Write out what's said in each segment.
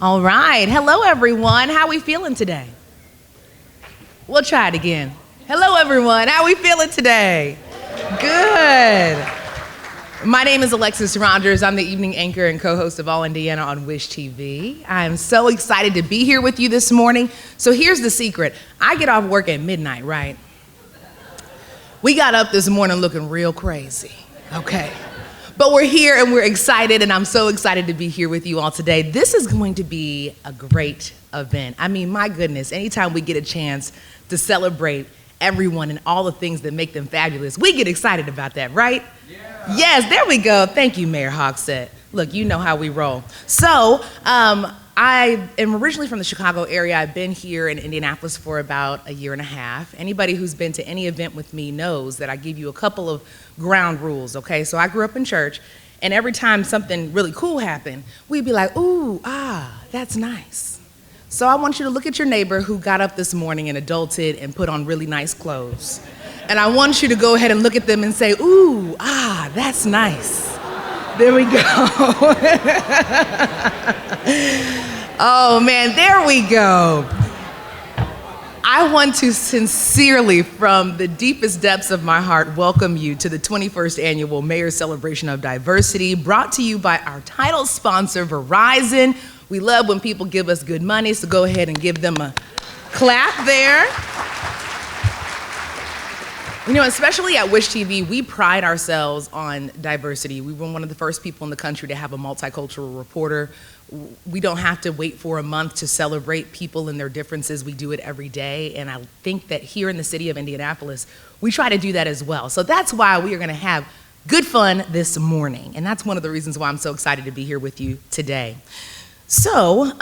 All right. Hello, everyone. How we feeling today? We'll try it again. Hello, everyone. How we feeling today? Good. My name is Alexis Rogers. I'm the evening anchor and co-host of All Indiana on Wish TV. I'm so excited to be here with you this morning. So here's the secret. I get off work at midnight, right? We got up this morning looking real crazy, okay? But we're here and we're excited, and I'm so excited to be here with you all today. This is going to be a great event. I mean, my goodness, anytime we get a chance to celebrate everyone and all the things that make them fabulous, we get excited about that, right? Yeah. Yes, there we go. Thank you, Mayor Hogsett. Look, you know how we roll. So, I am originally from the Chicago area. I've been here in Indianapolis for about a year and a half. Anybody who's been to any event with me knows that I give you a couple of ground rules, okay? So I grew up in church, and every time something really cool happened, we'd be like, ooh, that's nice. So I want you to look at your neighbor who got up this morning and adulted and put on really nice clothes. And I want you to go ahead and look at them and say, ooh, that's nice. There we go. Oh man, there we go. I want to sincerely, from the deepest depths of my heart, welcome you to the 21st Annual Mayor's Celebration of Diversity, brought to you by our title sponsor, Verizon. We love when people give us good money, so go ahead and give them a clap there. You know, especially at Wish TV, we pride ourselves on diversity. We were one of the first people in the country to have a multicultural reporter. We don't have to wait for a month to celebrate people and their differences. We do it every day, and I think that here in the city of Indianapolis, we try to do that as well. So that's why we are gonna have good fun this morning, and that's one of the reasons why I'm so excited to be here with you today. So,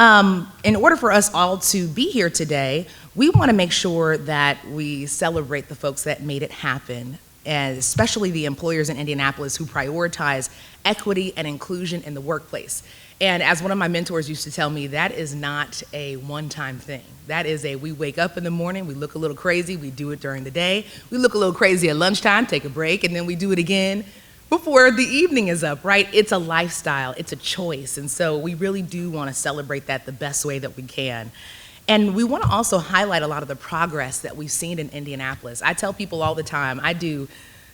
in order for us all to be here today, we want to make sure that we celebrate the folks that made it happen, and especially the employers in Indianapolis who prioritize equity and inclusion in the workplace. And as one of my mentors used to tell me, that is not a one-time thing. That is we wake up in the morning, we look a little crazy, we do it during the day, we look a little crazy at lunchtime, take a break, and then we do it again before the evening is up, right? It's a lifestyle, it's a choice, and so we really do want to celebrate that the best way that we can. And we want to also highlight a lot of the progress that we've seen in Indianapolis. I tell people all the time, I do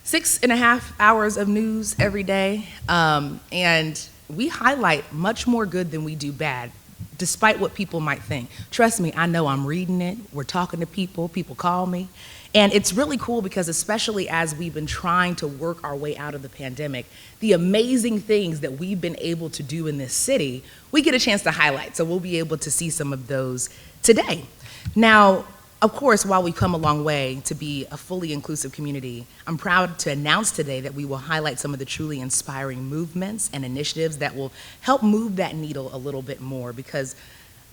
6.5 hours of news every day, and we highlight much more good than we do bad, despite what people might think. Trust me, I know I'm reading it, we're talking to people, people call me. And it's really cool because especially as we've been trying to work our way out of the pandemic, the amazing things that we've been able to do in this city, we get a chance to highlight. So we'll be able to see some of those today. Now, of course, while we've come a long way to be a fully inclusive community, I'm proud to announce today that we will highlight some of the truly inspiring movements and initiatives that will help move that needle a little bit more, because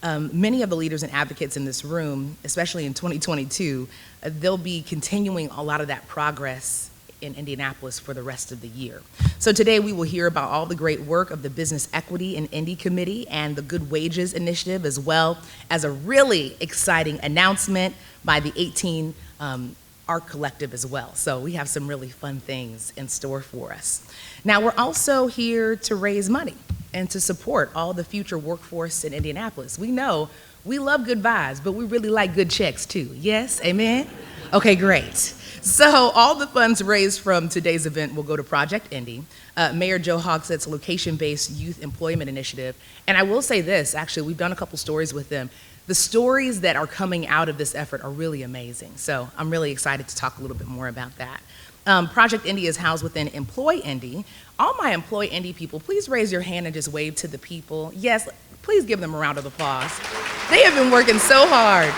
many of the leaders and advocates in this room, especially in 2022, they'll be continuing a lot of that progress in Indianapolis for the rest of the year. So today we will hear about all the great work of the Business Equity and Indy Committee and the Good Wages Initiative, as well as a really exciting announcement by the 18 Art Collective as well. So we have some really fun things in store for us. Now we're also here to raise money and to support all the future workforce in Indianapolis. We know we love good vibes, but we really like good checks too. Yes, amen? Okay, great. So all the funds raised from today's event will go to Project Indy, Mayor Joe Hogsett's location-based youth employment initiative. And I will say this, actually, we've done a couple stories with them. The stories that are coming out of this effort are really amazing. So I'm really excited to talk a little bit more about that. Project Indy is housed within Employ Indy. All my Employ Indy people, please raise your hand and just wave to the people. Yes, please give them a round of applause. They have been working so hard.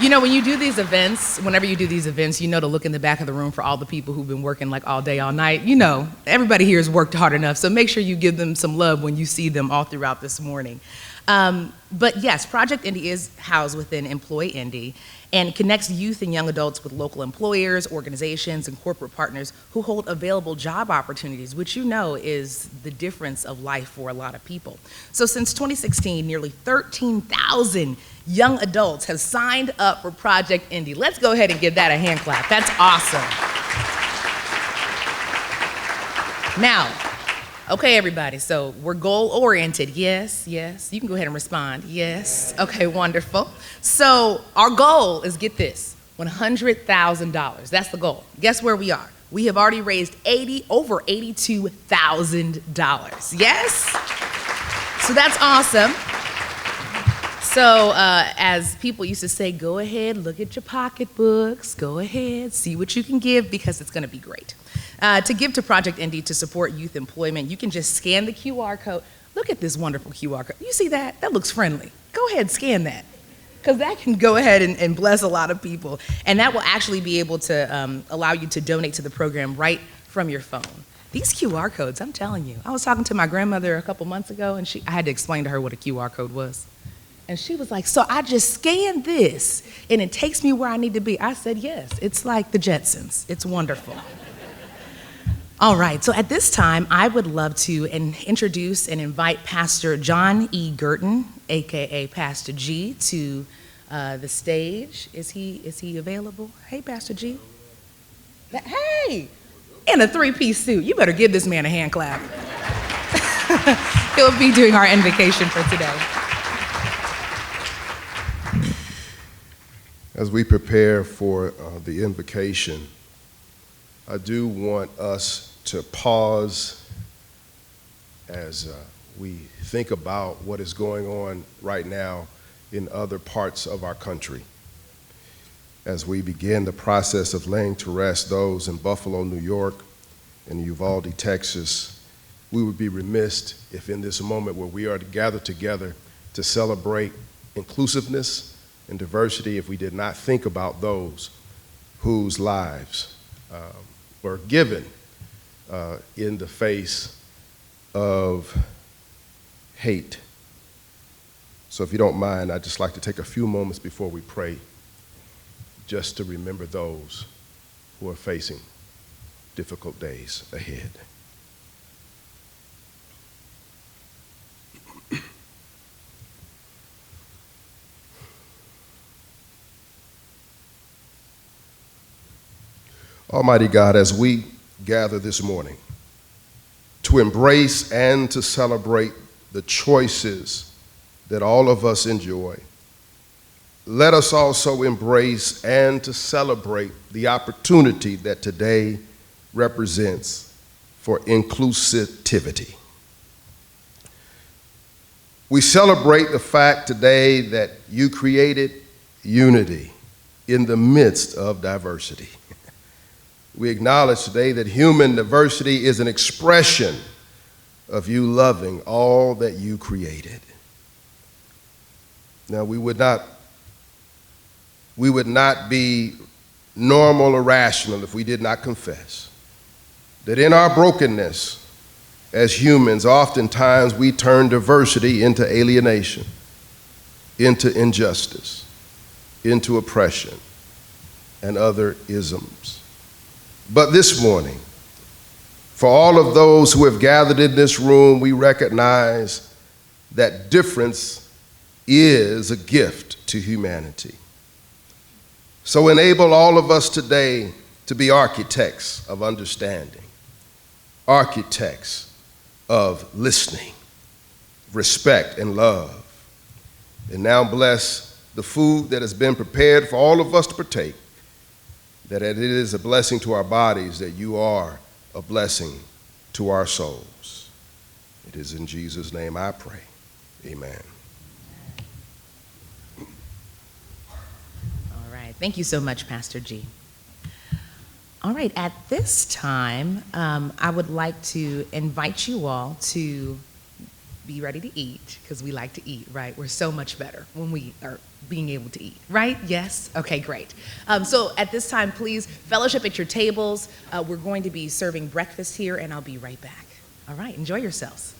You know, when you do these events, whenever you do these events, you know to look in the back of the room for all the people who've been working like all day, all night. You know, everybody here has worked hard enough, so make sure you give them some love when you see them all throughout this morning. But yes, Project Indy is housed within Employ Indy and connects youth and young adults with local employers, organizations, and corporate partners who hold available job opportunities, which you know is the difference of life for a lot of people. So since 2016, nearly 13,000 young adults have signed up for Project Indy. Let's go ahead and give that a hand clap. That's awesome. Now, Okay, everybody, so we're goal-oriented. Yes, yes. You can go ahead and respond. Yes. Okay, wonderful. So our goal is, get this, $100,000. That's the goal. Guess where we are? We have already raised over $82,000. Yes? So that's awesome. So as people used to say, go ahead, look at your pocketbooks. Go ahead, see what you can give, because it's going to be great. To give to Project Indy to support youth employment, you can just scan the QR code. Look at this wonderful QR code. You see that? That looks friendly. Go ahead, scan that, because that can go ahead and bless a lot of people. And that will actually be able to allow you to donate to the program right from your phone. These QR codes, I'm telling you. I was talking to my grandmother a couple months ago, and I had to explain to her what a QR code was. And she was like, so I just scanned this, and it takes me where I need to be. I said, yes, it's like the Jetsons. It's wonderful. All right, so at this time, I would love to introduce and invite Pastor John E. Gurton, AKA Pastor G, to the stage. Is he available? Hey, Pastor G. Hey, in a three-piece suit. You better give this man a hand clap. He'll be doing our invocation for today. As we prepare for the invocation, I do want us to pause as we think about what is going on right now in other parts of our country. As we begin the process of laying to rest those in Buffalo, New York, and Uvalde, Texas, we would be remiss if in this moment where we are to gather together to celebrate inclusiveness and diversity, if we did not think about those whose lives were given in the face of hate. So if you don't mind, I'd just like to take a few moments before we pray just to remember those who are facing difficult days ahead. Almighty God, as we gather this morning to embrace and to celebrate the choices that all of us enjoy, let us also embrace and to celebrate the opportunity that today represents for inclusivity. We celebrate the fact today that you created unity in the midst of diversity. We acknowledge today that human diversity is an expression of you loving all that you created. Now, we would not be normal or rational if we did not confess that in our brokenness as humans, oftentimes we turn diversity into alienation, into injustice, into oppression, and other isms. But this morning, for all of those who have gathered in this room, we recognize that difference is a gift to humanity. So enable all of us today to be architects of understanding, architects of listening, respect, and love. And now bless the food that has been prepared for all of us to partake, that it is a blessing to our bodies, that you are a blessing to our souls. It is in Jesus' name I pray. Amen. All right. Thank you so much, Pastor G. All right. At this time, I would like to invite you all to be ready to eat, because we like to eat, right? We're so much better when we are being able to eat, right? Yes? Okay, great. So at this time, please fellowship at your tables. We're going to be serving breakfast here, and I'll be right back. All right, enjoy yourselves.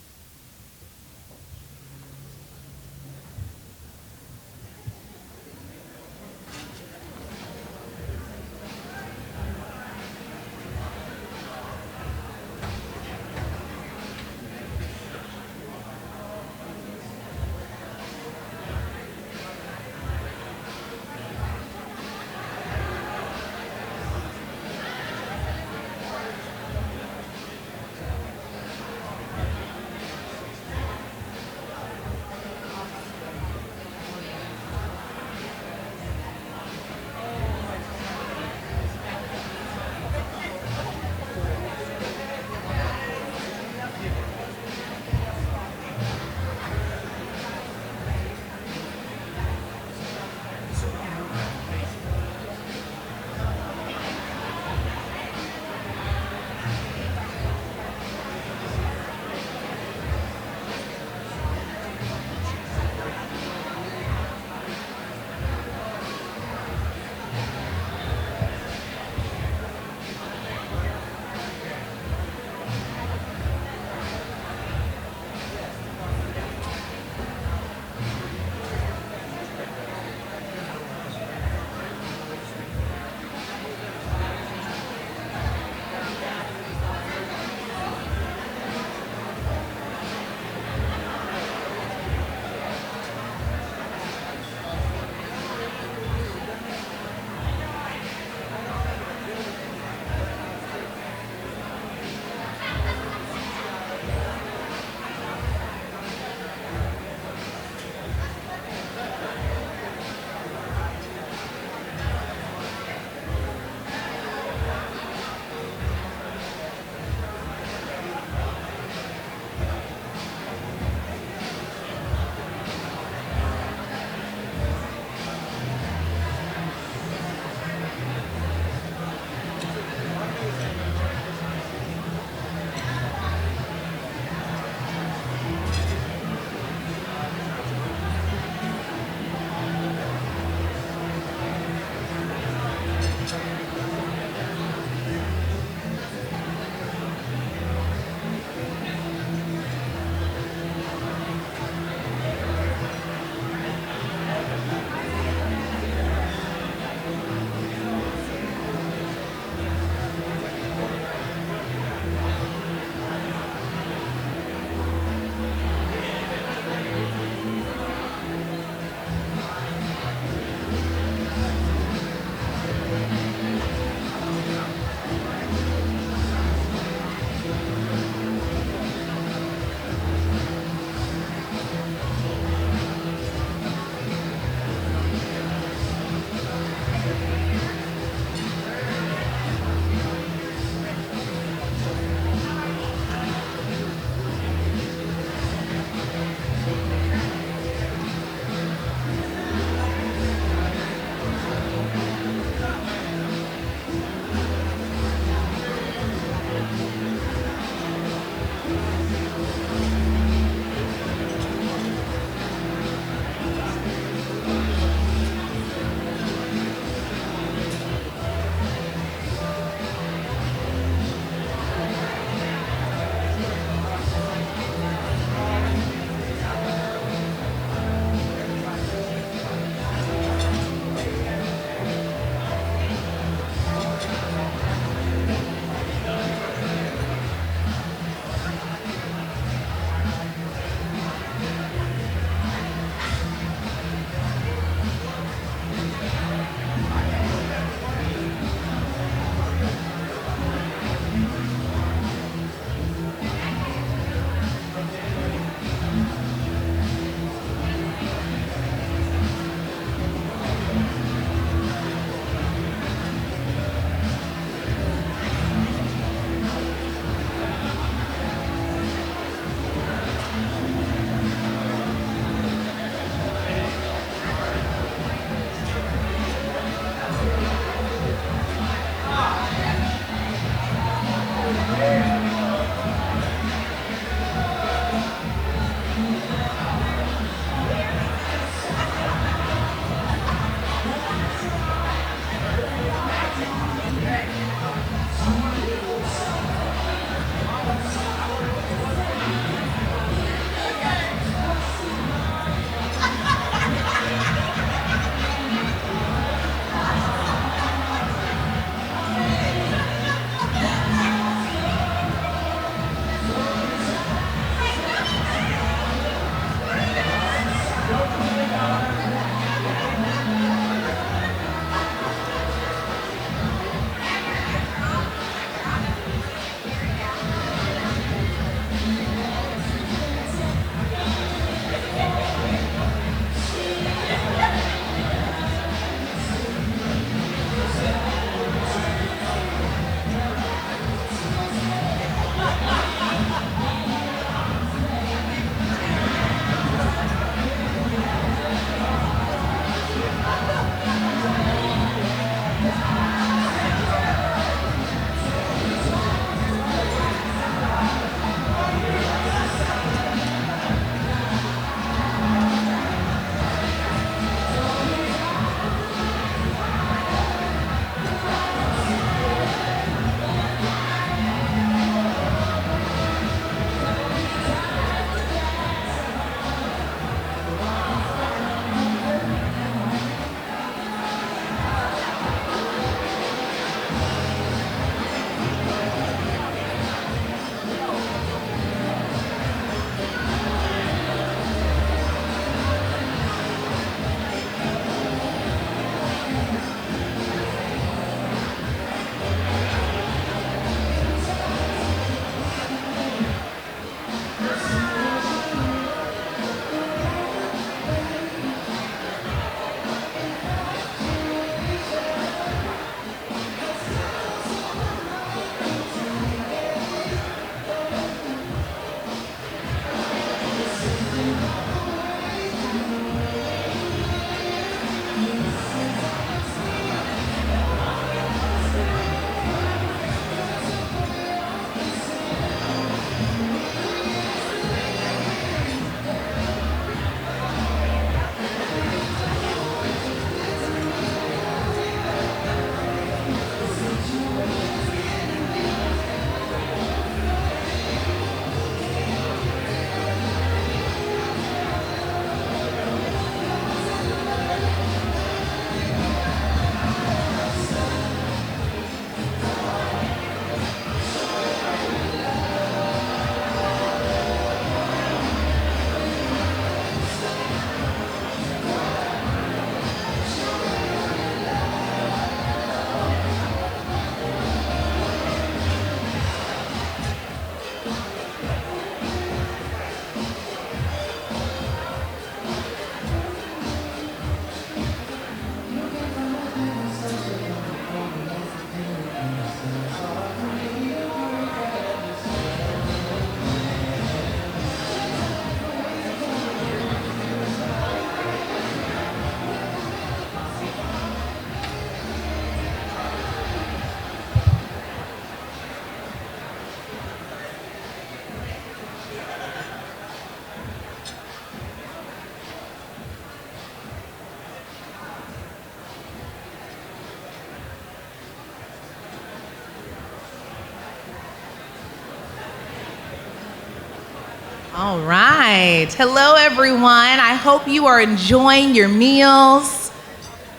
All right. Hello, everyone. I hope you are enjoying your meals.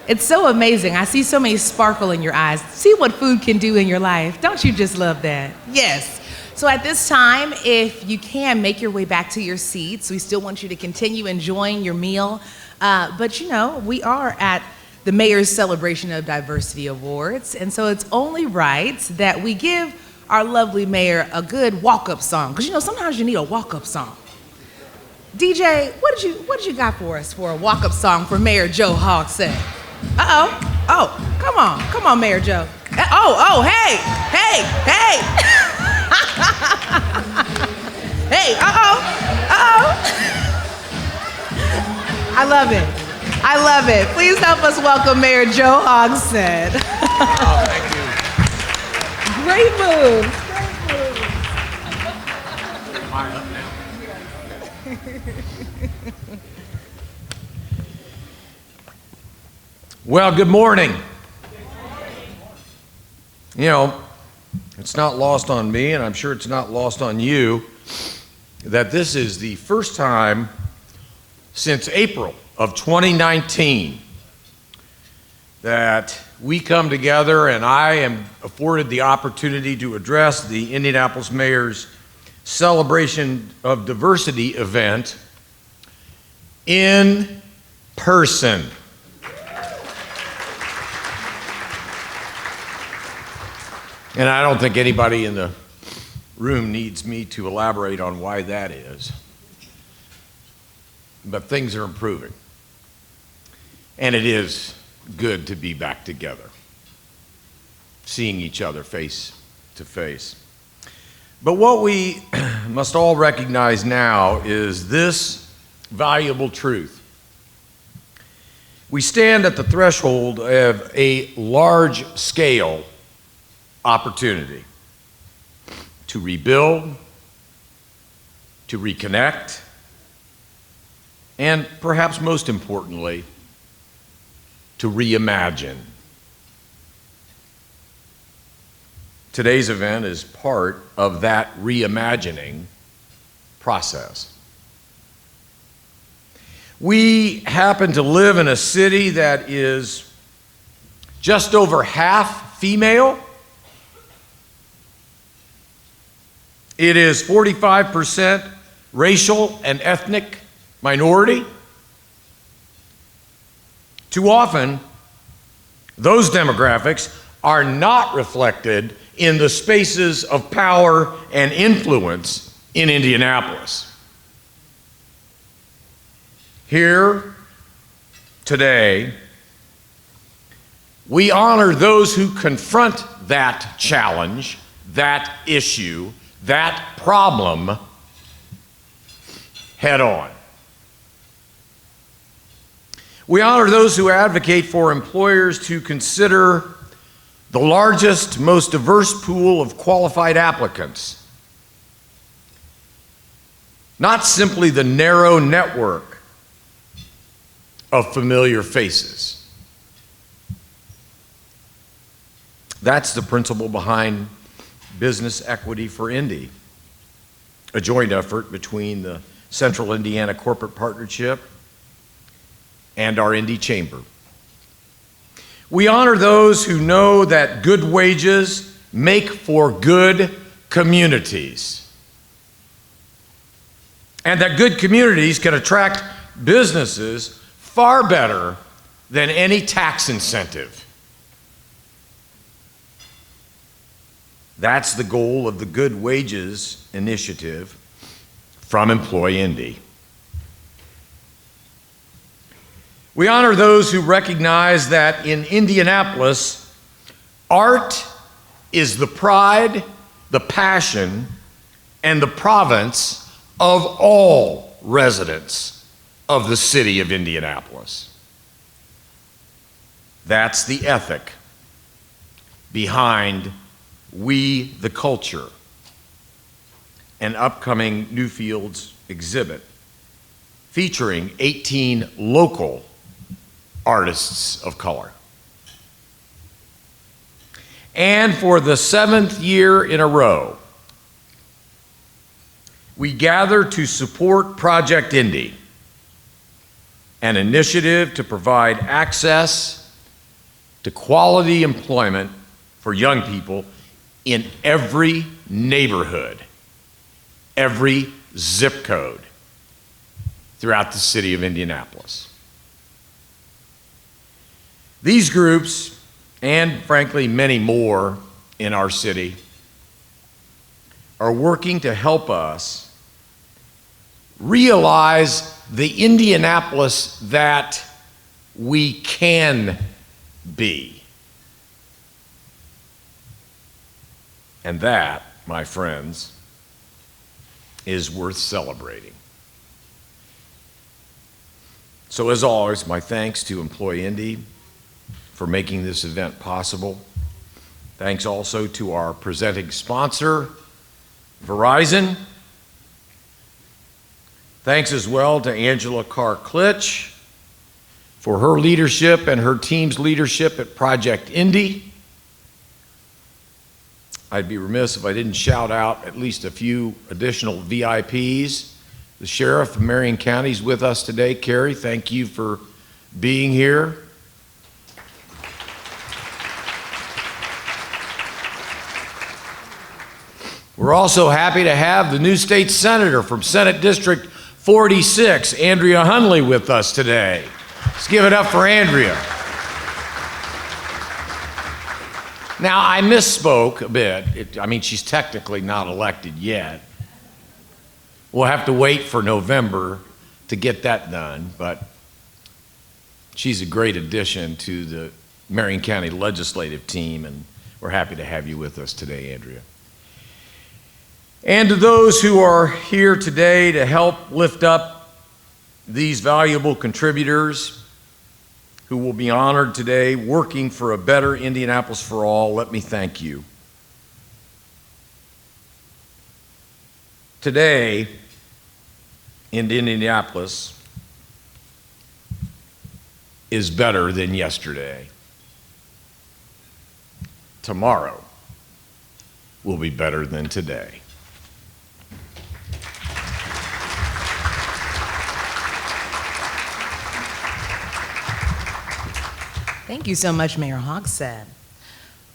It's so amazing. I see so many sparkle in your eyes. See what food can do in your life. Don't you just love that? Yes. So at this time, if you can, make your way back to your seats. We still want you to continue enjoying your meal. But you know, we are at the Mayor's Celebration of Diversity Awards, and so it's only right that we give our lovely mayor a good walk-up song, because you know sometimes you need a walk-up song. DJ, what did you got for us for a walk-up song for Mayor Joe Hogsett? Come on, Mayor Joe. Hey. Hey, I love it. Please help us welcome Mayor Joe Hogsett. Oh, thank you. Great move. Fire up now. Well, good morning. You know, it's not lost on me, and I'm sure it's not lost on you, that this is the first time since April of 2019 that we come together and I am afforded the opportunity to address the Indianapolis Mayor's Celebration of Diversity event in person. And I don't think anybody in the room needs me to elaborate on why that is. But things are improving. And it is good to be back together, seeing each other face to face. But what we must all recognize now is this valuable truth. We stand at the threshold of a large-scale opportunity to rebuild, to reconnect, and perhaps most importantly, to reimagine. Today's event is part of that reimagining process. We happen to live in a city that is just over half female. It is 45% racial and ethnic minority. Too often, those demographics are not reflected in the spaces of power and influence in Indianapolis. Here, today, we honor those who confront that challenge, that issue, that problem head on. We honor those who advocate for employers to consider the largest, most diverse pool of qualified applicants, not simply the narrow network of familiar faces. That's the principle behind Business Equity for Indy, a joint effort between the Central Indiana Corporate Partnership and our Indy Chamber. We honor those who know that good wages make for good communities, and that good communities can attract businesses far better than any tax incentive. That's the goal of the Good Wages Initiative from Employ Indy. We honor those who recognize that in Indianapolis, art is the pride, the passion, and the province of all residents of the city of Indianapolis. That's the ethic behind We the Culture, an upcoming Newfields exhibit featuring 18 local artists of color. And for the 7th year in a row, we gather to support Project Indy, an initiative to provide access to quality employment for young people in every neighborhood, every zip code throughout the city of Indianapolis. These groups, and frankly many more in our city, are working to help us realize the Indianapolis that we can be. And that, my friends, is worth celebrating. So as always, my thanks to Employ Indy for making this event possible. Thanks also to our presenting sponsor, Verizon. Thanks as well to Angela Carr-Klitsch for her leadership and her team's leadership at Project Indy. I'd be remiss if I didn't shout out at least a few additional VIPs. The Sheriff of Marion County is with us today. Carrie, thank you for being here. We're also happy to have the new state senator from Senate District 46, Andrea Hunley, with us today. Let's give it up for Andrea. Now, I misspoke a bit. I mean, she's technically not elected yet. We'll have to wait for November to get that done, but she's a great addition to the Marion County legislative team, and we're happy to have you with us today, Andrea. And to those who are here today to help lift up these valuable contributors who will be honored today working for a better Indianapolis for all, let me thank you. Today in Indianapolis is better than yesterday. Tomorrow will be better than today. Thank you so much, Mayor Hogsett.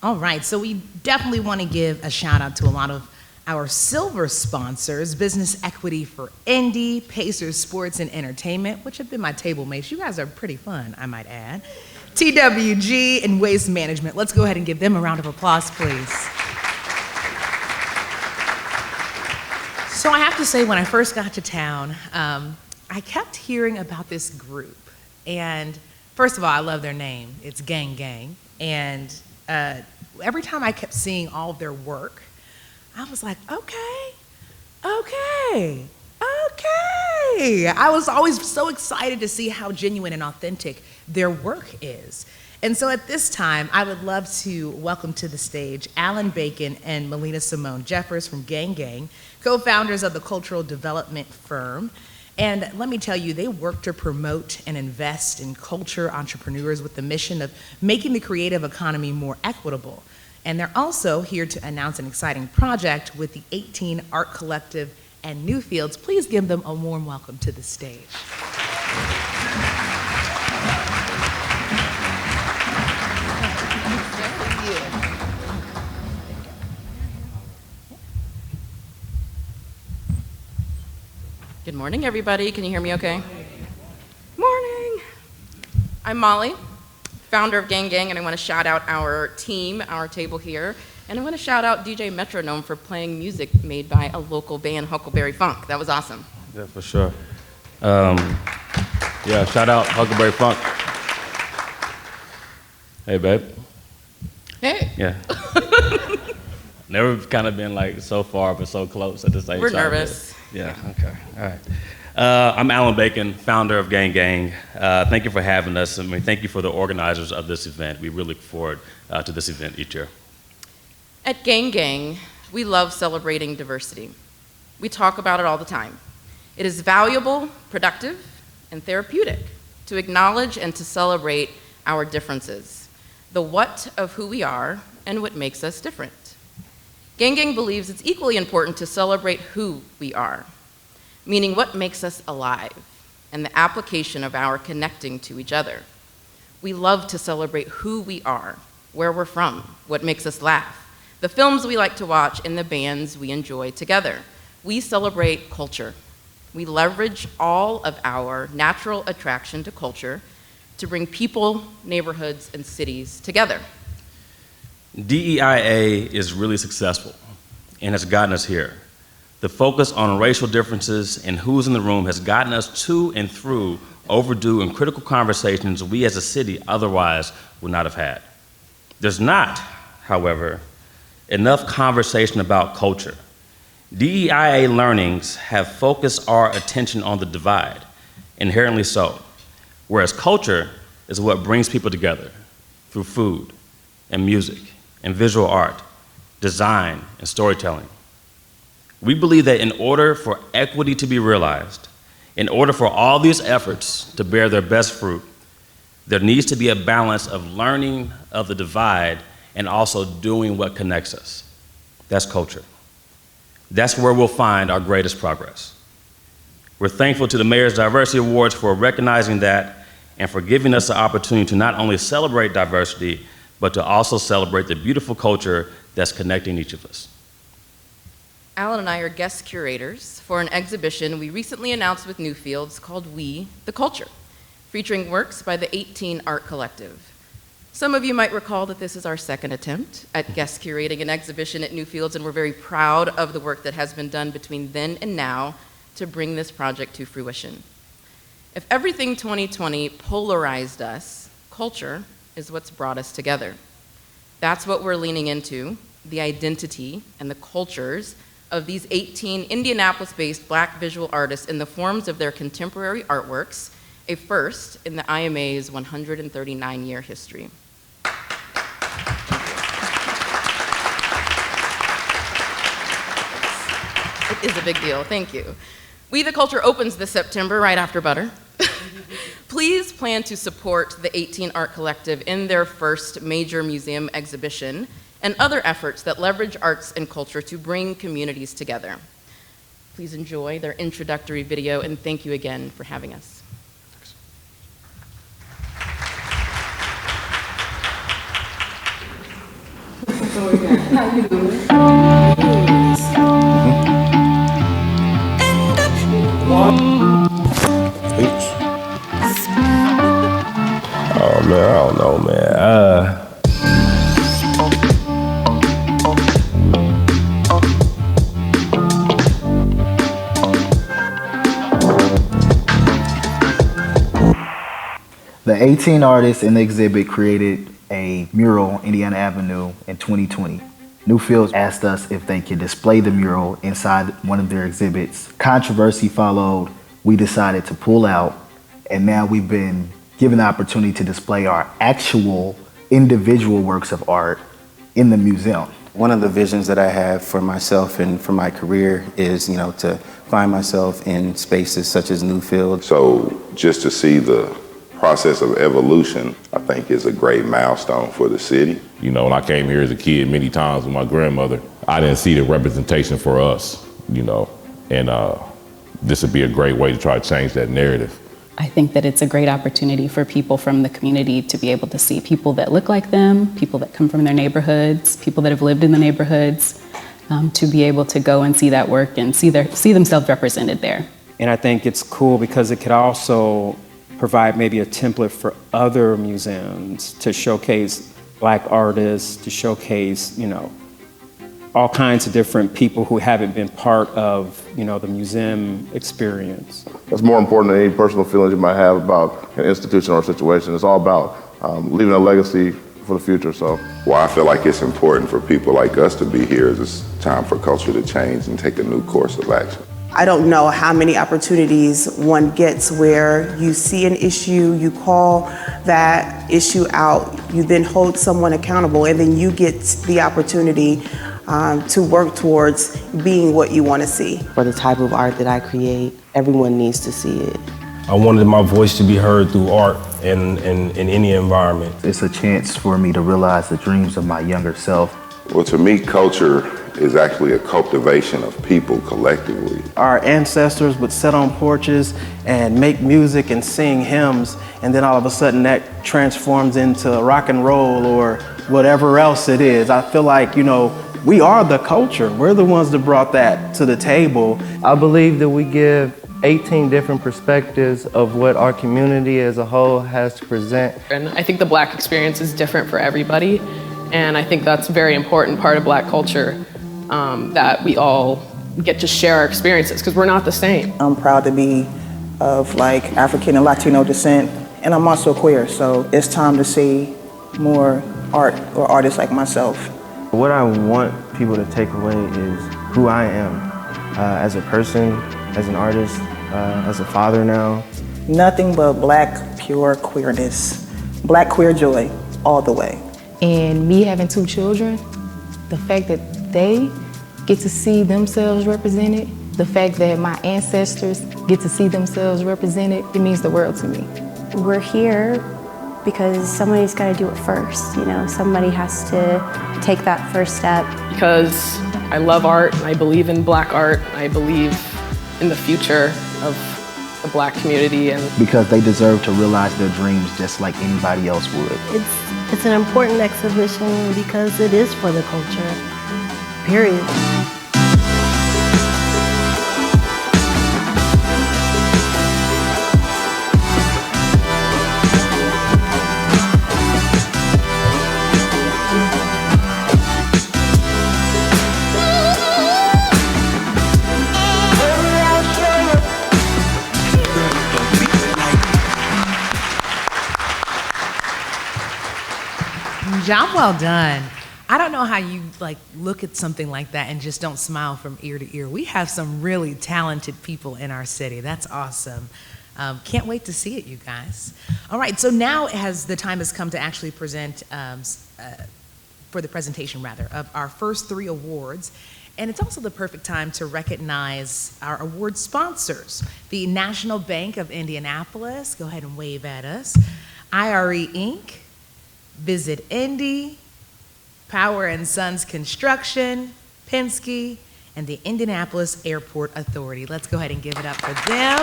All right, so we definitely want to give a shout out to a lot of our silver sponsors, Business Equity for Indy, Pacers Sports and Entertainment, which have been my table mates. You guys are pretty fun, I might add. TWG and Waste Management. Let's go ahead and give them a round of applause, please. So I have to say, when I first got to town, I kept hearing about this group. And first of all, I love their name. It's Gang Gang. And every time I kept seeing all of their work, I was like, okay. I was always so excited to see how genuine and authentic their work is. And so at this time, I would love to welcome to the stage Alan Bacon and Melina Simone Jeffers from Gang Gang, co-founders of the cultural development firm. And let me tell you, they work to promote and invest in culture entrepreneurs with the mission of making the creative economy more equitable. And they're also here to announce an exciting project with the 18 Art Collective and Newfields. Please give them a warm welcome to the stage. Good morning, everybody. Can you hear me okay? Morning. I'm Molly, founder of Gang Gang, and I want to shout out our team, our table here, and I want to shout out DJ Metronome for playing music made by a local band, Huckleberry Funk. That was awesome. Yeah, for sure. Yeah, shout out Huckleberry Funk. Hey, babe. Hey. Yeah. Never kind of been like so far but so close at the same time. We're nervous. Yeah, okay, all right. I'm Alan Bacon, founder of Gang Gang. Thank you for having us. I mean, thank you for the organizers of this event. We really look forward to this event each year. At Gang Gang, we love celebrating diversity. We talk about it all the time. It is valuable, productive, and therapeutic to acknowledge and to celebrate our differences, the what of who we are and what makes us different. Gang Gang believes it's equally important to celebrate who we are, meaning what makes us alive, and the application of our connecting to each other. We love to celebrate who we are, where we're from, what makes us laugh, the films we like to watch, and the bands we enjoy together. We celebrate culture. We leverage all of our natural attraction to culture to bring people, neighborhoods, and cities together. DEIA is really successful and has gotten us here. The focus on racial differences and who's in the room has gotten us to and through overdue and critical conversations we as a city otherwise would not have had. There's not, however, enough conversation about culture. DEIA learnings have focused our attention on the divide, inherently so, whereas culture is what brings people together through food and music and visual art, design and storytelling. We believe that in order for equity to be realized, in order for all these efforts to bear their best fruit, there needs to be a balance of learning of the divide and also doing what connects us. That's culture. That's where we'll find our greatest progress. We're thankful to the Mayor's Diversity Awards for recognizing that and for giving us the opportunity to not only celebrate diversity, but to also celebrate the beautiful culture that's connecting each of us. Alan and I are guest curators for an exhibition we recently announced with Newfields called We, the Culture, featuring works by the 18 Art Collective. Some of you might recall that this is our second attempt at guest curating an exhibition at Newfields, and we're very proud of the work that has been done between then and now to bring this project to fruition. If everything 2020 polarized us, culture is what's brought us together. That's what we're leaning into, the identity and the cultures of these 18 Indianapolis-based Black visual artists in the forms of their contemporary artworks, a first in the IMA's 139-year history. It is a big deal, thank you. We the Culture opens this September right after Butter. Please plan to support the 18 Art Collective in their first major museum exhibition and other efforts that leverage arts and culture to bring communities together. Please enjoy their introductory video, and thank you again for having us. How you doing? Oh man, I don't know, man. The 18 artists in the exhibit created a mural, Indiana Avenue, in 2020. Newfields asked us if they could display the mural inside one of their exhibits. Controversy followed. We decided to pull out, and now we've been given the opportunity to display our actual individual works of art in the museum. One of the visions that I have for myself and for my career is, to find myself in spaces such as Newfields. So just to see the process of evolution, I think is a great milestone for the city. When I came here as a kid many times with my grandmother, I didn't see the representation for us, and this would be a great way to try to change that narrative. I think that it's a great opportunity for people from the community to be able to see people that look like them, people that come from their neighborhoods, people that have lived in the neighborhoods, to be able to go and see that work and see themselves represented there. And I think it's cool because it could also provide maybe a template for other museums to showcase Black artists, to showcase, all kinds of different people who haven't been part of, the museum experience. That's more important than any personal feelings you might have about an institution or a situation. It's all about leaving a legacy for the future. So, why I feel like it's important for people like us to be here is it's time for culture to change and take a new course of action. I don't know how many opportunities one gets where you see an issue, you call that issue out, you then hold someone accountable, and then you get the opportunity to work towards being what you want to see. For the type of art that I create, everyone needs to see it. I wanted my voice to be heard through art in any environment. It's a chance for me to realize the dreams of my younger self. Well, to me, culture is actually a cultivation of people collectively. Our ancestors would sit on porches and make music and sing hymns, and then all of a sudden that transforms into rock and roll or whatever else it is. I feel like, you know, we are the culture. We're the ones that brought that to the table. I believe that we give 18 different perspectives of what our community as a whole has to present. And I think the Black experience is different for everybody. And I think that's a very important part of Black culture, that we all get to share our experiences, because we're not the same. I'm proud to be of like African and Latino descent, and I'm also queer, so it's time to see more art or artists like myself. What I want people to take away is who I am as a person, as an artist, as a father now. Nothing but Black pure queerness, Black queer joy all the way. And me having 2 children, the fact that they get to see themselves represented, the fact that my ancestors get to see themselves represented, it means the world to me. We're here because somebody's got to do it first. You know, somebody has to take that first step. Because I love art, and I believe in Black art, I believe in the future of the Black community. And because they deserve to realize their dreams just like anybody else would. It's an important exhibition because it is for the culture, period. Job well done. I don't know how you like look at something like that and just don't smile from ear to ear. We have some really talented people in our city. That's awesome. Can't wait to see it, you guys. All right, so now as the time has come to actually present, for the presentation rather, of our first 3 awards. And it's also the perfect time to recognize our award sponsors. The National Bank of Indianapolis, go ahead and wave at us. IRE Inc., Visit Indy, Power and Sons Construction, Penske, and the Indianapolis Airport Authority. Let's go ahead and give it up for them.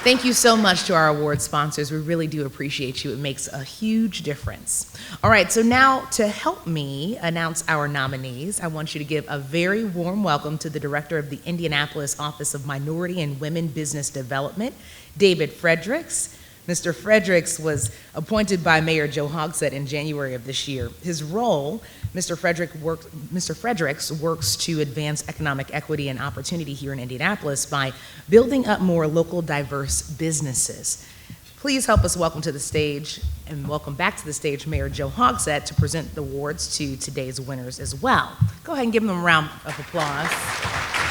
Thank you so much to our award sponsors. We really do appreciate you. It makes a huge difference. All right, so now to help me announce our nominees, I want you to give a very warm welcome to the Director of the Indianapolis Office of Minority and Women Business Development, David Fredericks. Mr. Fredericks was appointed by Mayor Joe Hogsett in January of this year. His role, Mr. Fredericks works to advance economic equity and opportunity here in Indianapolis by building up more local diverse businesses. Please help us welcome to the stage and welcome back to the stage Mayor Joe Hogsett to present the awards to today's winners as well. Go ahead and give them a round of applause.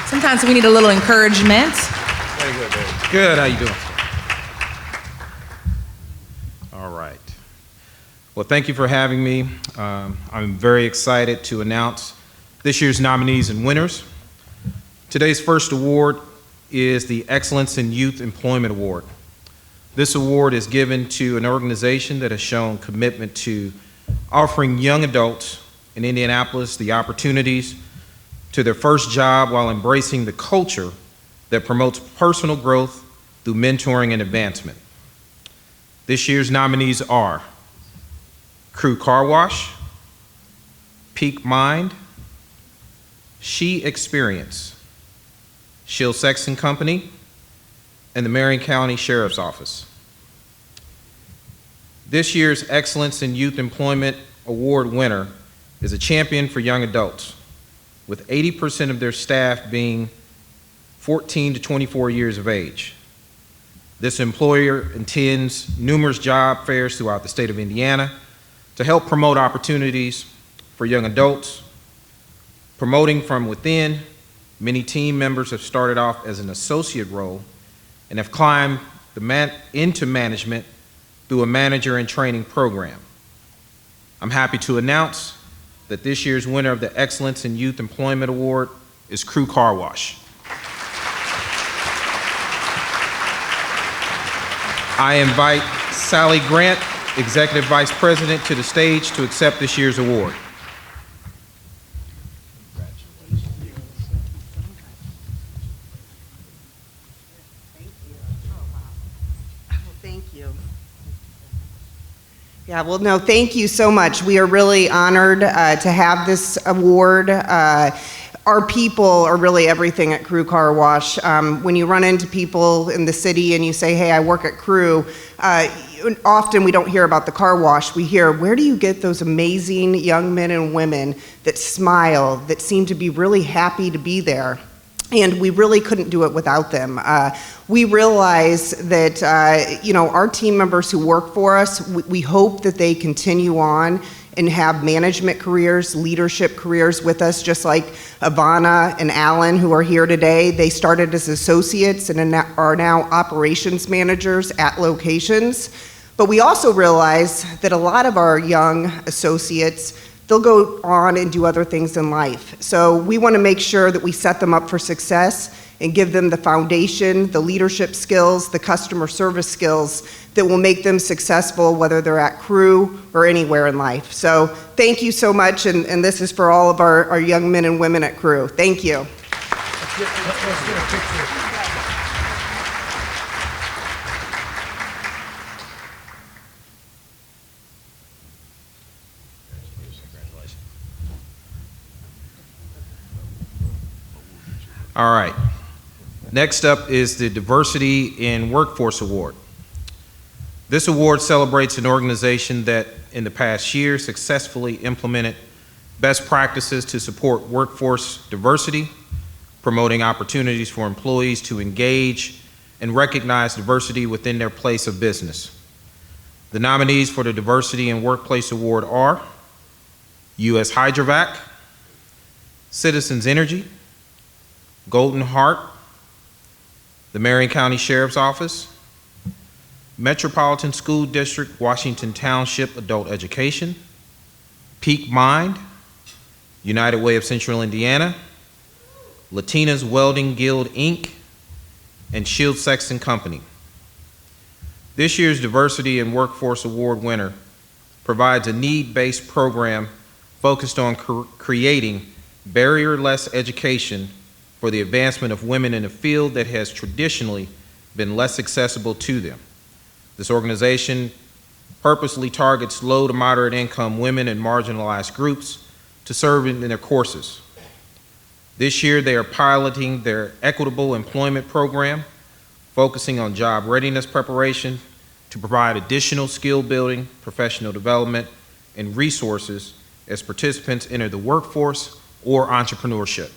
Sometimes we need a little encouragement. Very good, David. Good, how you doing? All right. Well, thank you for having me. I'm very excited to announce this year's nominees and winners. Today's first award is the Excellence in Youth Employment Award. This award is given to an organization that has shown commitment to offering young adults in Indianapolis the opportunities to their first job while embracing the culture that promotes personal growth through mentoring and advancement. This year's nominees are Crew Car Wash, Peak Mind, She Experience, Shield Sexton Company, and the Marion County Sheriff's Office. This year's Excellence in Youth Employment Award winner is a champion for young adults, with 80% of their staff being 14 to 24 years of age. This employer attends numerous job fairs throughout the state of Indiana to help promote opportunities for young adults. Promoting from within, many team members have started off as an associate role and have climbed into management through a manager and training program. I'm happy to announce that this year's winner of the Excellence in Youth Employment Award is Crew Car Wash. I invite Sally Grant Executive Vice President to the stage to accept this year's award. Thank you. Yeah, well, no, thank you so much. We are really honored to have this award. Our people are really everything at Crew Car Wash. When you run into people in the city and you say, hey, I work at Crew, often we don't hear about the car wash. We hear, where do you get those amazing young men and women that smile, that seem to be really happy to be there? And we really couldn't do it without them. We realize that, our team members who work for us, we hope that they continue on and have management careers, leadership careers with us, just like Ivana and Alan, who are here today. They started as associates and are now operations managers at locations. But we also realize that a lot of our young associates, they'll go on and do other things in life. So we want to make sure that we set them up for success and give them the foundation, the leadership skills, the customer service skills that will make them successful, whether they're at Crew or anywhere in life. So thank you so much, and this is for all of our young men and women at Crew. Thank you. Let's get a picture. All right. Next up is the Diversity in Workforce Award. This award celebrates an organization that in the past year successfully implemented best practices to support workforce diversity, promoting opportunities for employees to engage and recognize diversity within their place of business. The nominees for the Diversity in Workplace Award are U.S. Hydrovac, Citizens Energy, Golden Heart, the Marion County Sheriff's Office, Metropolitan School District, Washington Township Adult Education, Peak Mind, United Way of Central Indiana, Latinas Welding Guild, Inc., and Shield Sexton Company. This year's Diversity in Workforce Award winner provides a need-based program focused on creating barrier-less education for the advancement of women in a field that has traditionally been less accessible to them. This organization purposely targets low to moderate income women and marginalized groups to serve in their courses. This year, they are piloting their equitable employment program, focusing on job readiness preparation to provide additional skill building, professional development, and resources as participants enter the workforce or entrepreneurship.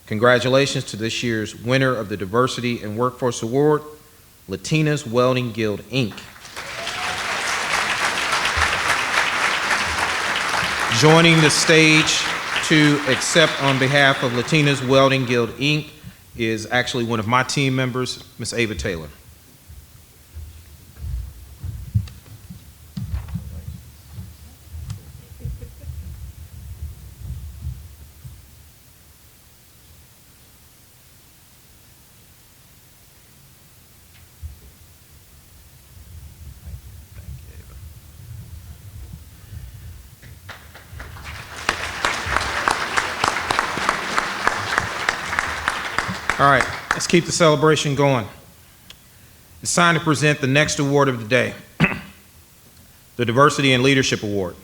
Congratulations to this year's winner of the Diversity in Workforce Award, Latinas Welding Guild, Inc. Joining the stage to accept on behalf of Latinas Welding Guild, Inc. is actually one of my team members, Ms. Ava Taylor. All right, let's keep the celebration going. It's time to present the next award of the day, the Diversity and Leadership Award.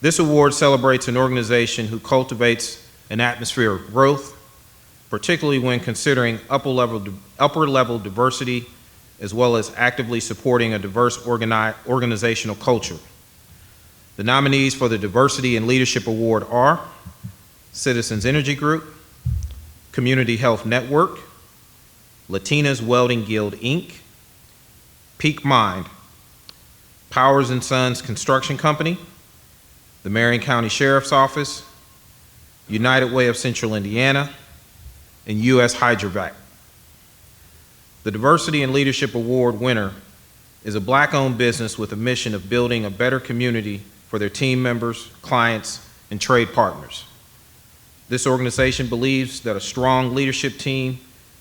This award celebrates an organization who cultivates an atmosphere of growth, particularly when considering upper level diversity, as well as actively supporting a diverse organizational culture. The nominees for the Diversity and Leadership Award are Citizens Energy Group, Community Health Network, Latinas Welding Guild, Inc., Peak Mind, Powers & Sons Construction Company, the Marion County Sheriff's Office, United Way of Central Indiana, and U.S. Hydrovac. The Diversity and Leadership Award winner is a Black-owned business with a mission of building a better community for their team members, clients, and trade partners. This organization believes that a strong leadership team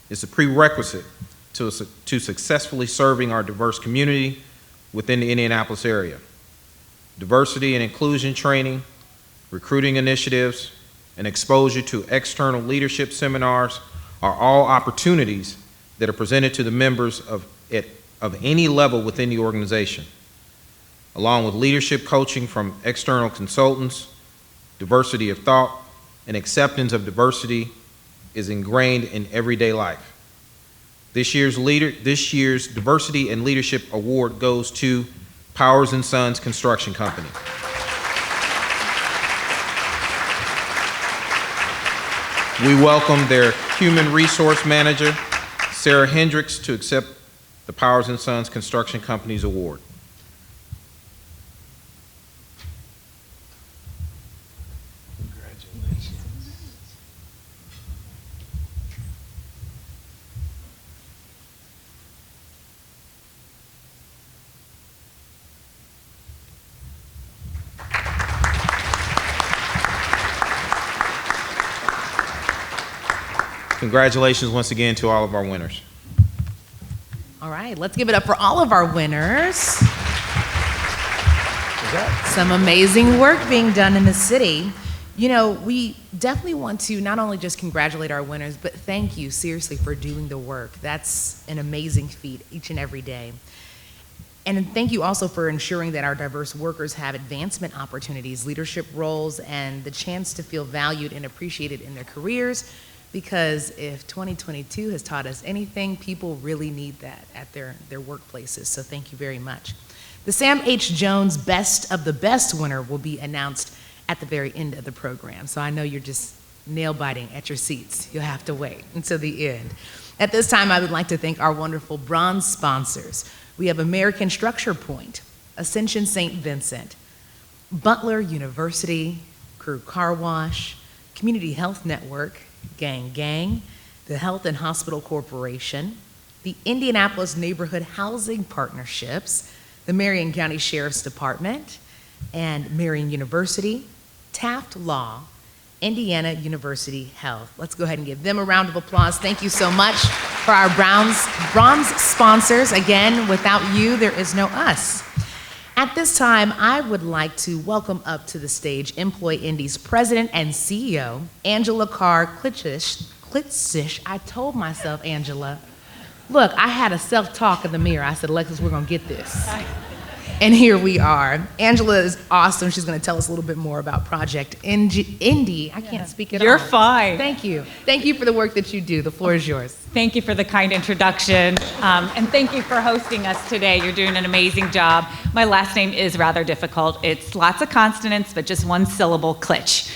is a prerequisite to successfully serving our diverse community within the Indianapolis area. Diversity and inclusion training, recruiting initiatives, and exposure to external leadership seminars are all opportunities that are presented to the members of any level within the organization, along with leadership coaching from external consultants. Diversity of thought and acceptance of diversity is ingrained in everyday life. This year's Diversity and Leadership Award goes to Powers & Sons Construction Company. We welcome their Human Resource Manager, Sarah Hendricks, to accept the Powers & Sons Construction Company's award. Congratulations once again to all of our winners. All right, let's give it up for all of our winners. Some amazing work being done in the city. You know, we definitely want to not only just congratulate our winners, but thank you seriously for doing the work. That's an amazing feat each and every day. And thank you also for ensuring that our diverse workers have advancement opportunities, leadership roles, and the chance to feel valued and appreciated in their careers. Because if 2022 has taught us anything, people really need that at their workplaces. So thank you very much. The Sam H. Jones Best of the Best winner will be announced at the very end of the program. So I know you're just nail biting at your seats. You'll have to wait until the end. At this time, I would like to thank our wonderful bronze sponsors. We have American Structure Point, Ascension St. Vincent, Butler University, Crew Car Wash, Community Health Network, Gang Gang, the Health and Hospital Corporation, the Indianapolis Neighborhood Housing Partnerships, the Marion County Sheriff's Department, and Marion University, Taft Law, Indiana University Health. Let's go ahead and give them a round of applause. Thank you so much for our bronze sponsors. Again, without you, there is no us. At this time, I would like to welcome up to the stage Employ Indy's President and CEO, Angela Carr Klitzisch. I told myself, Angela, look, I had a self-talk in the mirror. I said, Alexis, we're gonna get this. And here we are. Angela is awesome. She's gonna tell us a little bit more about Project Indy. I can't speak at all. You're fine. Thank you. Thank you for the work that you do. The floor is yours. Thank you for the kind introduction, and thank you for hosting us today. You're doing an amazing job. My last name is rather difficult. It's lots of consonants, but just one syllable, Klitsch.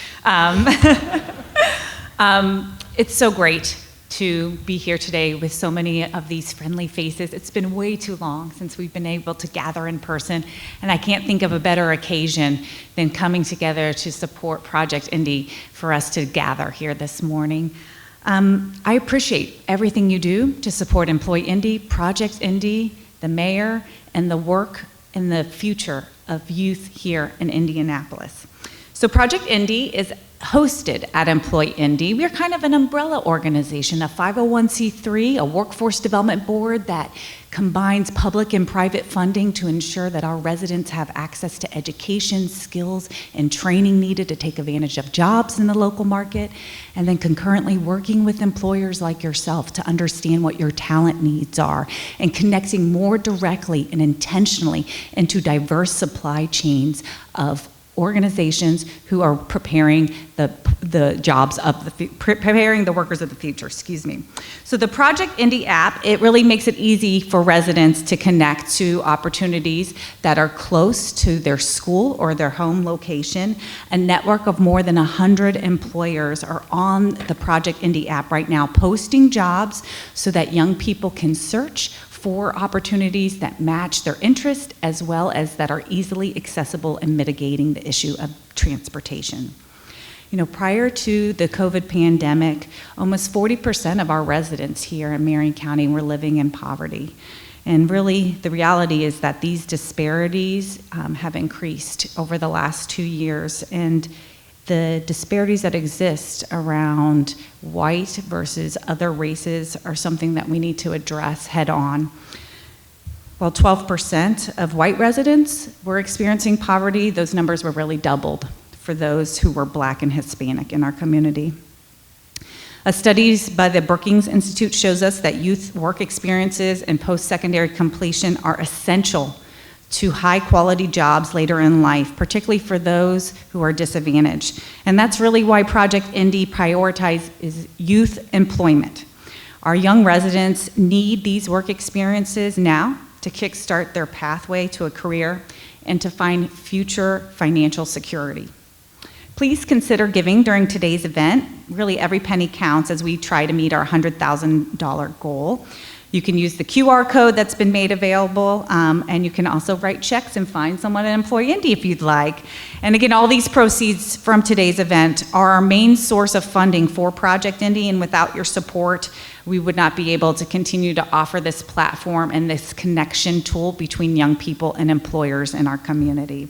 It's so great to be here today with so many of these friendly faces. It's been way too long since we've been able to gather in person, and I can't think of a better occasion than coming together to support Project Indy for us to gather here this morning. I appreciate everything you do to support Employ Indy, Project Indy, the mayor, and the work and the future of youth here in Indianapolis. So Project Indy is hosted at Employ Indy. We're kind of an umbrella organization, a 501c3, a workforce development board that combines public and private funding to ensure that our residents have access to education, skills, and training needed to take advantage of jobs in the local market, and then concurrently working with employers like yourself to understand what your talent needs are and connecting more directly and intentionally into diverse supply chains of organizations who are preparing the jobs of preparing the workers of the future, excuse me. So the Project Indy app, it really makes it easy for residents to connect to opportunities that are close to their school or their home location. A network of more than 100 employers are on the Project Indy app right now, posting jobs so that young people can search for opportunities that match their interest as well as that are easily accessible in mitigating the issue of transportation. You know, prior to the COVID pandemic, almost 40% of our residents here in Marion County were living in poverty. And really, the reality is that these disparities have increased over the last 2 years, and the disparities that exist around white versus other races are something that we need to address head on. while 12% of white residents were experiencing poverty, those numbers were really doubled for those who were Black and Hispanic in our community. A study by the Brookings Institute shows us that youth work experiences and post-secondary completion are essential to high-quality jobs later in life, particularly for those who are disadvantaged. And that's really why Project Indy prioritizes youth employment. Our young residents need these work experiences now to kickstart their pathway to a career and to find future financial security. Please consider giving during today's event. Really, every penny counts as we try to meet our $100,000 goal. You can use the QR code that's been made available, and you can also write checks and find someone at Employ Indy if you'd like. And again, all these proceeds from today's event are our main source of funding for Project Indy, and without your support, we would not be able to continue to offer this platform and this connection tool between young people and employers in our community.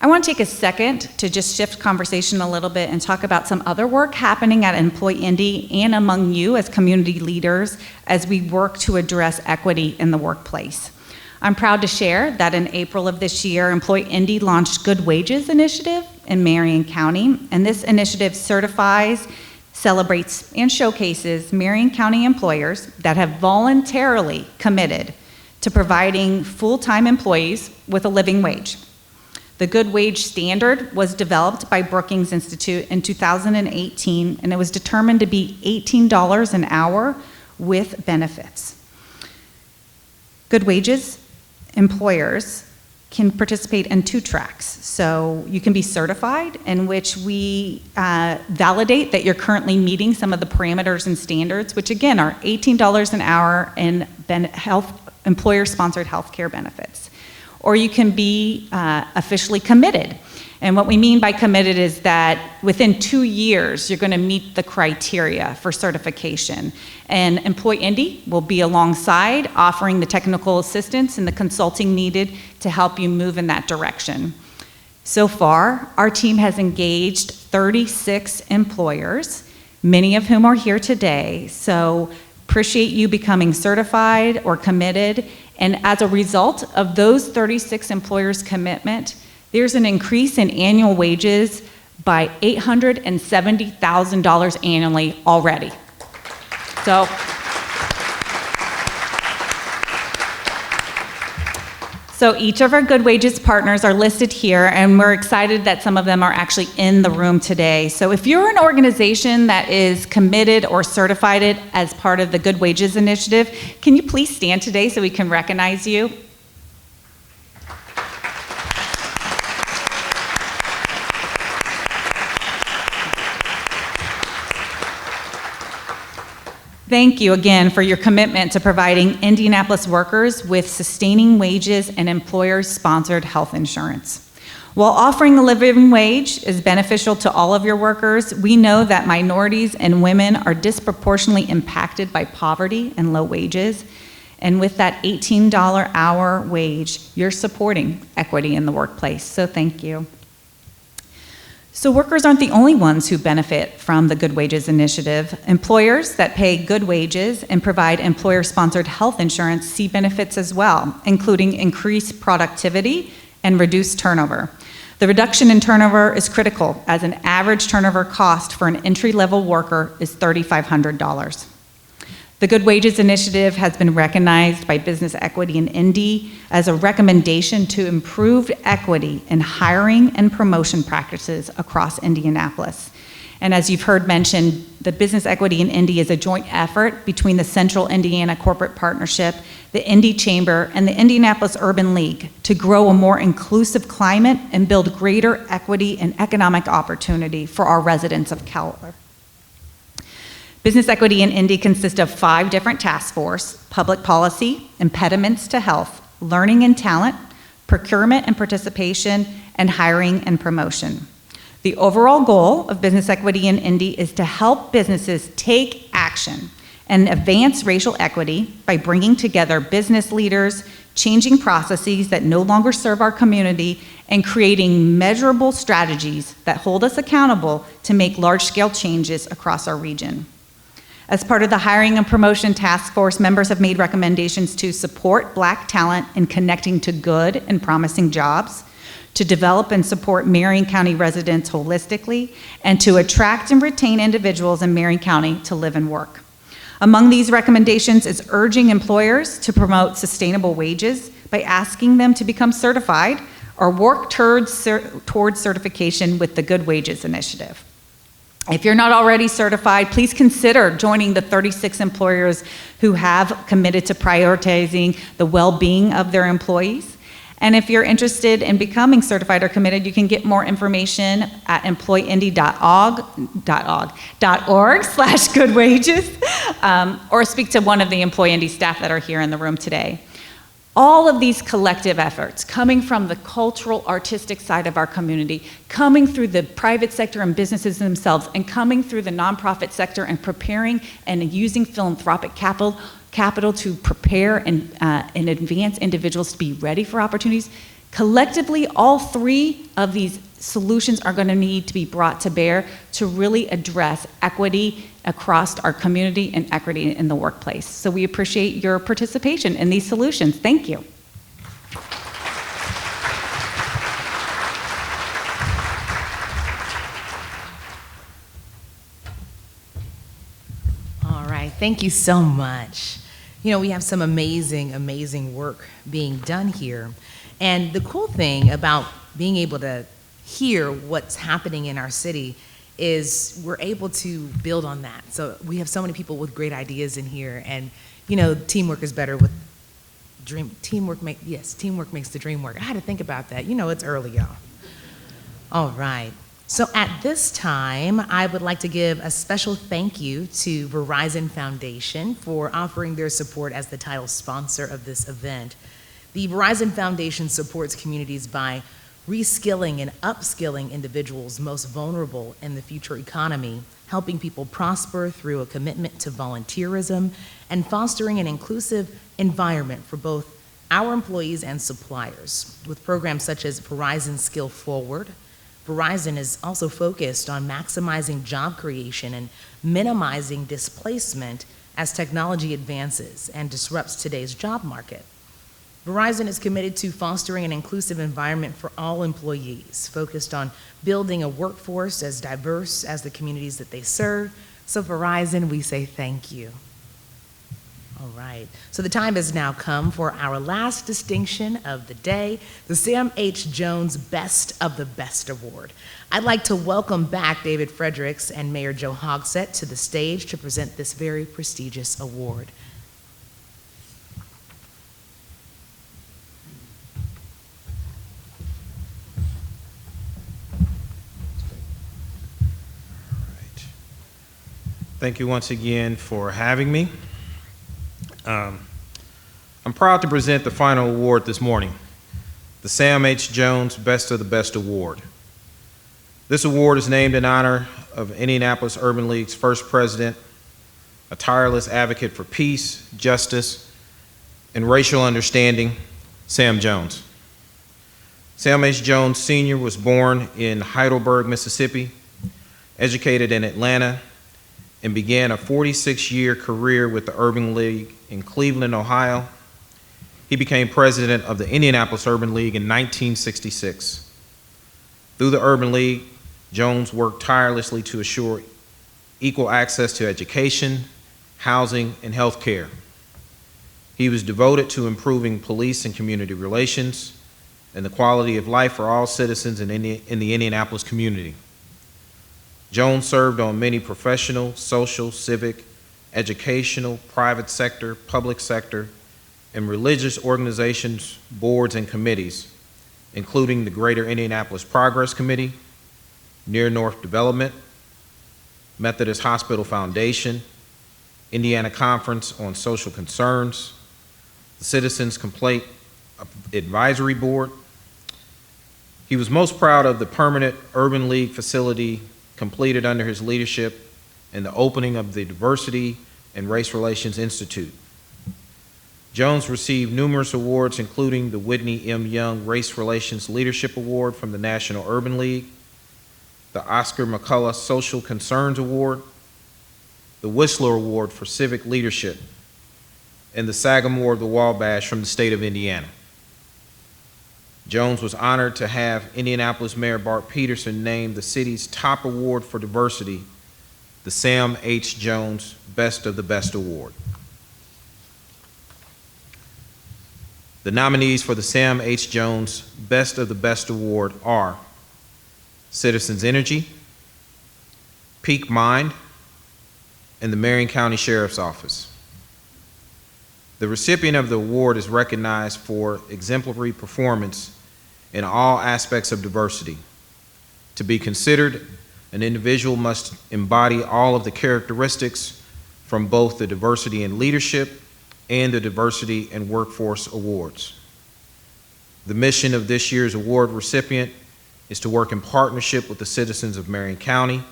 I want to take a second to just shift conversation a little bit and talk about some other work happening at Employ Indy and among you as community leaders as we work to address equity in the workplace. I'm proud to share that in April of this year, Employ Indy launched Good Wages Initiative in Marion County, and this initiative certifies, celebrates, and showcases Marion County employers that have voluntarily committed to providing full-time employees with a living wage. The Good Wage Standard was developed by Brookings Institute in 2018, and it was determined to be $18 an hour with benefits. Good wages employers can participate in 2 tracks. So you can be certified, in which we validate that you're currently meeting some of the parameters and standards, which again are $18 an hour in employer-sponsored health care benefits. Or you can be officially committed. And what we mean by committed is that within 2 years, you're going to meet the criteria for certification. And Employ Indy will be alongside, offering the technical assistance and the consulting needed to help you move in that direction. So far, our team has engaged 36 employers, many of whom are here today. So appreciate you becoming certified or committed. And as a result of those 36 employers' commitment, there's an increase in annual wages by $870,000 annually already. So each of our Good Wages partners are listed here, and we're excited that some of them are actually in the room today. So if you're an organization that is committed or certified as part of the Good Wages Initiative, can you please stand today so we can recognize you? Thank you again for your commitment to providing Indianapolis workers with sustaining wages and employer-sponsored health insurance. While offering a living wage is beneficial to all of your workers, we know that minorities and women are disproportionately impacted by poverty and low wages. And with that $18 hour wage, you're supporting equity in the workplace. So thank you. So workers aren't the only ones who benefit from the Good Wages Initiative. Employers that pay good wages and provide employer-sponsored health insurance see benefits as well, including increased productivity and reduced turnover. The reduction in turnover is critical, as an average turnover cost for an entry-level worker is $3,500. The Good Wages Initiative has been recognized by Business Equity in Indy as a recommendation to improve equity in hiring and promotion practices across Indianapolis. And as you've heard mentioned, the Business Equity in Indy is a joint effort between the Central Indiana Corporate Partnership, the Indy Chamber, and the Indianapolis Urban League to grow a more inclusive climate and build greater equity and economic opportunity for our residents of Keller. Business Equity in Indy consists of 5 different task forces: public policy, impediments to health, learning and talent, procurement and participation, and hiring and promotion. The overall goal of Business Equity in Indy is to help businesses take action and advance racial equity by bringing together business leaders, changing processes that no longer serve our community, and creating measurable strategies that hold us accountable to make large-scale changes across our region. As part of the hiring and promotion task force, members have made recommendations to support Black talent in connecting to good and promising jobs, to develop and support Marion County residents holistically, and to attract and retain individuals in Marion County to live and work. Among these recommendations is urging employers to promote sustainable wages by asking them to become certified or work towards certification with the Good Wages Initiative. If you're not already certified, please consider joining the 36 employers who have committed to prioritizing the well-being of their employees. And if you're interested in becoming certified or committed, you can get more information at employeindy.org/goodwages, or speak to one of the Employ Indy staff that are here in the room today. All of these collective efforts coming from the cultural, artistic side of our community, coming through the private sector and businesses themselves, and coming through the nonprofit sector and preparing and using philanthropic capital to prepare and advance individuals to be ready for opportunities. Collectively, all three of these solutions are going to need to be brought to bear to really address equity across our community and equity in the workplace. So we appreciate your participation in these solutions. Thank you. All right, thank you so much. You know, we have some amazing, amazing work being done here. And the cool thing about being able to hear what's happening in our city is we're able to build on that. So we have so many people with great ideas in here, and you know, teamwork is better with teamwork makes the dream work. I had to think about that. You know, it's early, y'all. All right. So at this time, I would like to give a special thank you to Verizon Foundation for offering their support as the title sponsor of this event. The Verizon Foundation supports communities by reskilling and upskilling individuals most vulnerable in the future economy, helping people prosper through a commitment to volunteerism, and fostering an inclusive environment for both our employees and suppliers. With programs such as Verizon Skill Forward, Verizon is also focused on maximizing job creation and minimizing displacement as technology advances and disrupts today's job market. Verizon is committed to fostering an inclusive environment for all employees, focused on building a workforce as diverse as the communities that they serve. So Verizon, we say thank you. All right, so the time has now come for our last distinction of the day, the Sam H. Jones Best of the Best Award. I'd like to welcome back David Fredericks and Mayor Joe Hogsett to the stage to present this very prestigious award. Thank you once again for having me. I'm proud to present the final award this morning, the Sam H. Jones Best of the Best Award. This award is named in honor of Indianapolis Urban League's first president, a tireless advocate for peace, justice, and racial understanding, Sam Jones. Sam H. Jones Sr. was born in Heidelberg, Mississippi, educated in Atlanta, and began a 46-year career with the Urban League in Cleveland, Ohio. He became president of the Indianapolis Urban League in 1966. Through the Urban League, Jones worked tirelessly to assure equal access to education, housing, and health care. He was devoted to improving police and community relations and the quality of life for all citizens in the Indianapolis community. Jones served on many professional, social, civic, educational, private sector, public sector, and religious organizations, boards, and committees, including the Greater Indianapolis Progress Committee, Near North Development, Methodist Hospital Foundation, Indiana Conference on Social Concerns, the Citizens Complaint Advisory Board. He was most proud of the permanent Urban League facility completed under his leadership and the opening of the Diversity and Race Relations Institute. Jones received numerous awards, including the Whitney M. Young Race Relations Leadership Award from the National Urban League, the Oscar McCullough Social Concerns Award, the Whistler Award for Civic Leadership, and the Sagamore of the Wabash from the state of Indiana. Jones was honored to have Indianapolis Mayor Bart Peterson name the city's top award for diversity the Sam H. Jones Best of the Best Award. The nominees for the Sam H. Jones Best of the Best Award are Citizens Energy, Peak Mind, and the Marion County Sheriff's Office. The recipient of the award is recognized for exemplary performance in all aspects of diversity. To be considered, an individual must embody all of the characteristics from both the Diversity in Leadership and the Diversity in Workforce Awards. The mission of this year's award recipient is to work in partnership with the citizens of Marion County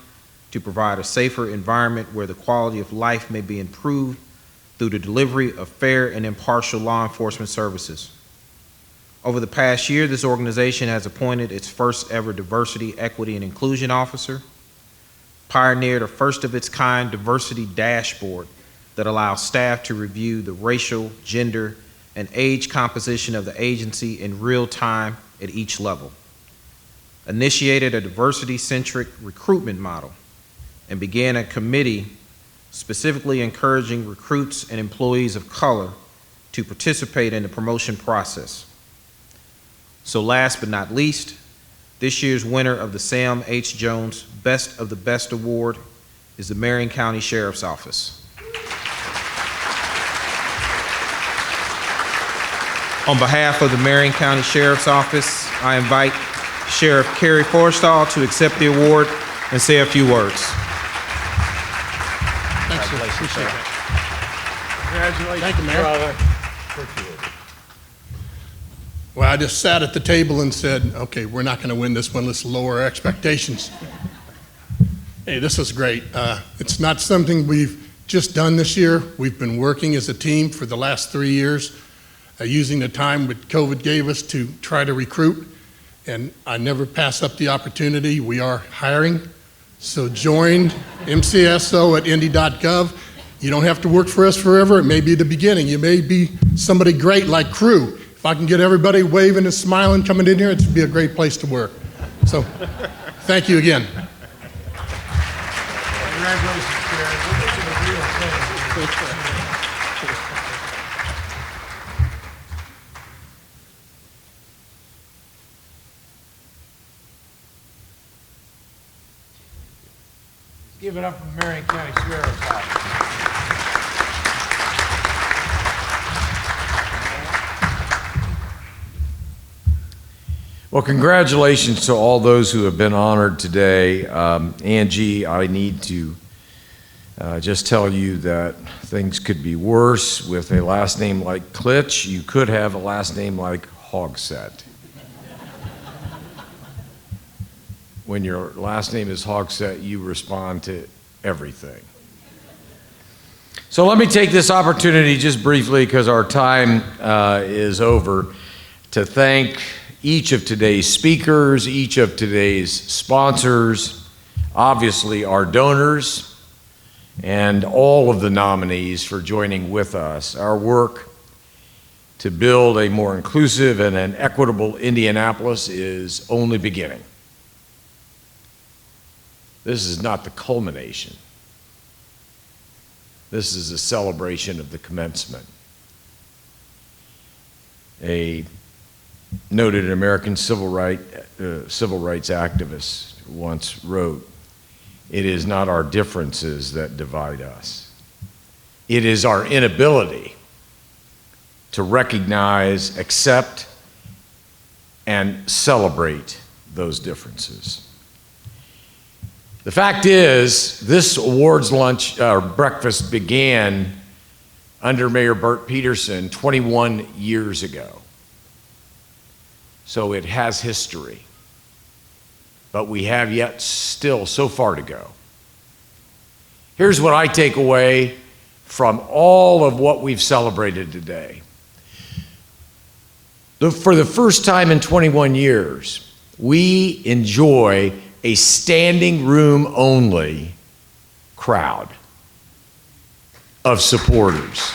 to provide a safer environment where the quality of life may be improved through the delivery of fair and impartial law enforcement services. Over the past year, this organization has appointed its first ever Diversity, Equity, and Inclusion Officer, pioneered a first of its kind diversity dashboard that allows staff to review the racial, gender, and age composition of the agency in real time at each level, initiated a diversity-centric recruitment model, and began a committee specifically encouraging recruits and employees of color to participate in the promotion process. So last but not least, this year's winner of the Sam H. Jones Best of the Best Award is the Marion County Sheriff's Office. On behalf of the Marion County Sheriff's Office, I invite Sheriff Carrie Forstall to accept the award and say a few words. Thanks, sir. Appreciate that. Congratulations. Thank you, Mayor. Appreciate it. Well, I just sat at the table and said, okay, we're not going to win this one. Let's lower our expectations. Hey, this is great. It's not something we've just done this year. We've been working as a team for the last 3 years, using the time that COVID gave us to try to recruit. And I never pass up the opportunity. We are hiring. So join MCSO at indy.gov. You don't have to work for us forever. It may be the beginning. You may be somebody great like Crew. If I can get everybody waving and smiling coming in here, it'd be a great place to work. So thank you again. Congratulations, Karen. We'll get you the real thing. Give it up for the Marion County Sheriff's Office. Well, congratulations to all those who have been honored today. Angie, I need to just tell you that things could be worse with a last name like Klitsch. You could have a last name like Hogsett. When your last name is Hogsett, you respond to everything. So let me take this opportunity just briefly, because our time is over, to thank each of today's speakers, each of today's sponsors, obviously our donors, and all of the nominees for joining with us. Our work to build a more inclusive and an equitable Indianapolis is only beginning. This is not the culmination. This is a celebration of the commencement. A noted American civil rights activist once wrote, "It is not our differences that divide us. It is our inability to recognize, accept, and celebrate those differences." The fact is, this awards lunch or breakfast began under Mayor Bart Peterson 21 years ago. So it has history, but we have yet still so far to go. Here's what I take away from all of what we've celebrated today. For the first time in 21 years, we enjoy a standing room only crowd. of supporters.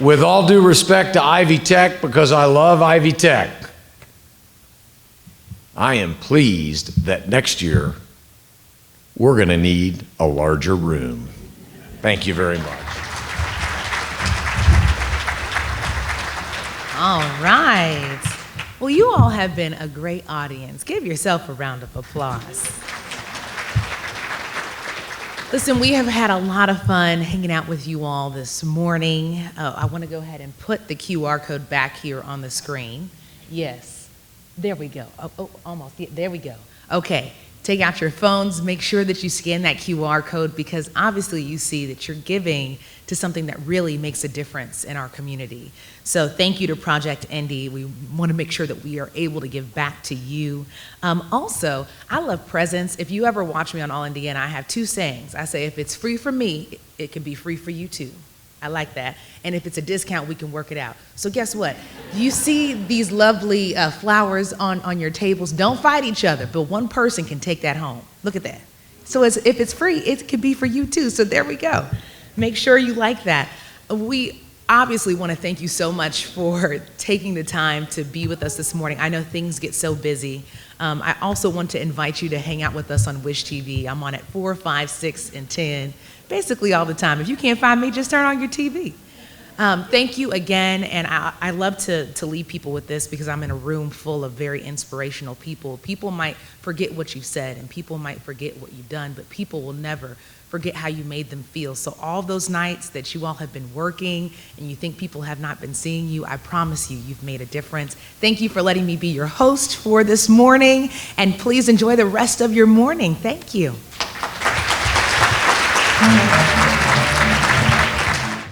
With all due respect to Ivy Tech, because I love Ivy Tech, I am pleased that next year we're going to need a larger room. Thank you very much. All right. Well, you all have been a great audience. Give yourself a round of applause. Listen, we have had a lot of fun hanging out with you all this morning. I want to go ahead and put the QR code back here on the screen. Yes, there we go. Oh, almost. Yeah, there we go. Okay, take out your phones. Make sure that you scan that QR code because obviously you see that you're giving to something that really makes a difference in our community. So thank you to Project Indy. We want to make sure that we are able to give back to you. Also, I love presents. If you ever watch me on All Indiana, I have two sayings. I say, if it's free for me, it can be free for you too. I like that. And if it's a discount, we can work it out. So guess what? You see these lovely flowers on your tables. Don't fight each other, but one person can take that home. Look at that. So if it's free, it can be for you too. So there we go. Make sure you like that. We obviously want to thank you so much for taking the time to be with us this morning. I know things get so busy. I also want to invite you to hang out with us on Wish TV. I'm on at 4, 5, 6, and 10, basically all the time. If you can't find me, just turn on your TV. Thank you again, and I love to leave people with this because I'm in a room full of very inspirational people. People might forget what you said, and people might forget what you've done, but people will never forget how you made them feel. So all those nights that you all have been working and you think people have not been seeing you, I promise you, you've made a difference. Thank you for letting me be your host for this morning, and please enjoy the rest of your morning. Thank you.